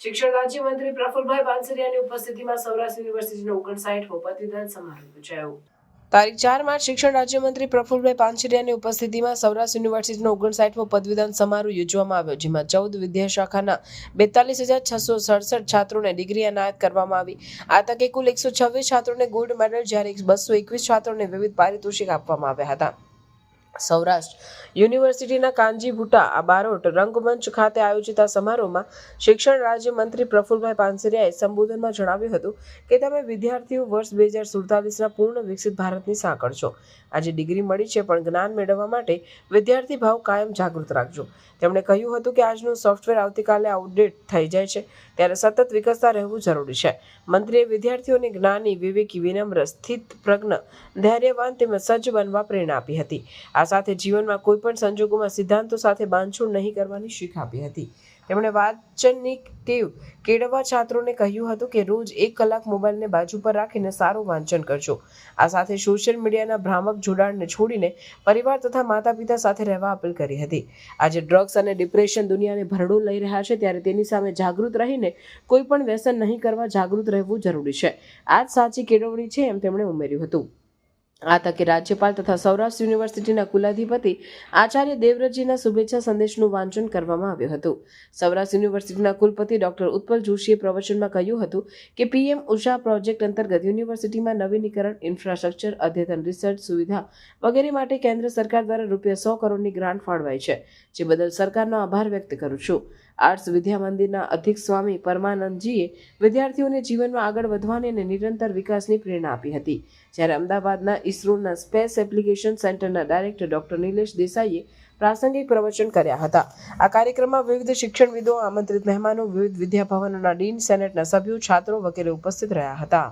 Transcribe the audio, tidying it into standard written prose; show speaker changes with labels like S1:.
S1: શિક્ષણ રાજ્યમંત્રી પ્રફુલભાઈ પાનસરિયાની ઉપસ્થિતિમાં સૌરાષ્ટ્ર યુનિવર્સિટીનો 59મો પદવીદાન સમારોહ યોજાયો। તારીખ 4 માર્ચ શિક્ષણ રાજ્યમંત્રી પ્રફુલભાઈ પાનસરિયાની ઉપસ્થિતિમાં સૌરાષ્ટ્ર યુનિવર્સિટીનો 59મો પદવીદાન સમારોહ યોજવામાં આવ્યો, જેમાં 14 વિદ્યાશાખાના 42,667 છાત્રોને ડિગ્રી એનાયત કરવામાં આવી। આ તકે કુલ 126 છાત્રોને ગોલ્ડ મેડલ જ્યારે 221 છાત્રોને વિવિધ પારિતોષિક આપવામાં આવ્યા હતા। સૌરાષ્ટ્ર યુનિવર્સિટીના કાંજીભૂટા બારોટ રંગમંચ ખાતે આયોજિત આ સમારોહમાં શિક્ષણ રાજ્યમંત્રી પ્રફુલભાઈ પાનસરિયાએ સંબોધનમાં જણાવ્યું હતું કે તમે વિદ્યાર્થીઓ વર્ષ 2047ના પૂર્ણ વિકસિત ભારતની સાંકળ છો। આજે ડિગ્રી મળી છે, પણ જ્ઞાન મેળવવા માટે વિદ્યાર્થી ભાવ કાયમ જાગૃત રાખજો। તેમણે કહ્યું હતું કે આજનું સોફ્ટવેર આવતીકાલે આઉટડેટ થઈ જાય છે, ત્યારે સતત વિકસતા રહેવું જરૂરી છે। મંત્રીએ વિદ્યાર્થીઓને જ્ઞાની, વિવેકી, વિનમ્ર, સ્થિત પ્રજ્ઞ, ધૈર્યવાન તેમજ સજ્જ બનવા પ્રેરણા આપી હતી। આ સાથે જીવનમાં કોઈ પણ સંજોગોમાં સિદ્ધાંતો સાથે બાંધછોડ નહીં કરવાની શીખ આપી હતી। તેમણે વાંચનની ટેવ કેળવવા છાત્રોને કહ્યું હતું કે રોજ 1 કલાક મોબાઈલને બાજુ પર રાખીને સારું વાંચન કરજો। આ સાથે સોશિયલ મીડિયાના ભ્રામક જોડાણને છોડીને પરિવાર તથા માતા પિતા સાથે રહેવા અપીલ કરી હતી। આજે ડ્રગ્સ અને ડિપ્રેશન દુનિયાને ભરડો લઈ રહ્યા છે, ત્યારે તેની સામે જાગૃત રહીને કોઈ પણ વ્યસન નહીં કરવા જાગૃત રહેવું જરૂરી છે। આ જ સાચી કેળવણી છે, એમ તેમણે ઉમેર્યું હતું। આ તકે રાજ્યપાલ તથા સૌરાષ્ટ્ર યુનિવર્સિટીના કુલાધિપતિ આચાર્ય દેવવ્રતજીના શુભેચ્છા સંદેશનું વાંચન કરવામાં આવ્યું હતું। સૌરાષ્ટ્ર યુનિવર્સિટીના કુલપતિ ડોક્ટર ઉત્પલ જોશીએ પ્રવચનમાં કહ્યું હતું કે પીએમ ઉષા પ્રોજેક્ટ અંતર્ગત યુનિવર્સિટીમાં નવીનીકરણ, ઇન્ફ્રાસ્ટ્રક્ચર, અદ્યતન રિસર્ચ સુવિધા વગેરે માટે કેન્દ્ર સરકાર દ્વારા ₹100 કરોડની ગ્રાન્ટ ફાળવાઈ છે, જે બદલ સરકારનો આભાર વ્યક્ત કરું છું। આર્ટ્સ વિદ્યા મંદિરના અધ્યક્ષ સ્વામી પરમાનંદજીએ વિદ્યાર્થીઓને જીવનમાં આગળ વધવાની અને નિરંતર વિકાસની પ્રેરણા આપી હતી, જ્યારે અમદાવાદના ઇસરોના સ્પેસ એપ્લિકેશન સેન્ટરના ડાયરેક્ટર ડોક્ટર નિલેશ દેસાઈએ પ્રાસંગિક પ્રવચન કર્યા હતા। આ કાર્યક્રમમાં વિવિધ શિક્ષણવિદો, આમંત્રિત મહેમાનો, વિવિધ વિદ્યાભવનોના ડીન, સેનેટના સભ્યો, છાત્રો વગેરે ઉપસ્થિત રહ્યા હતા।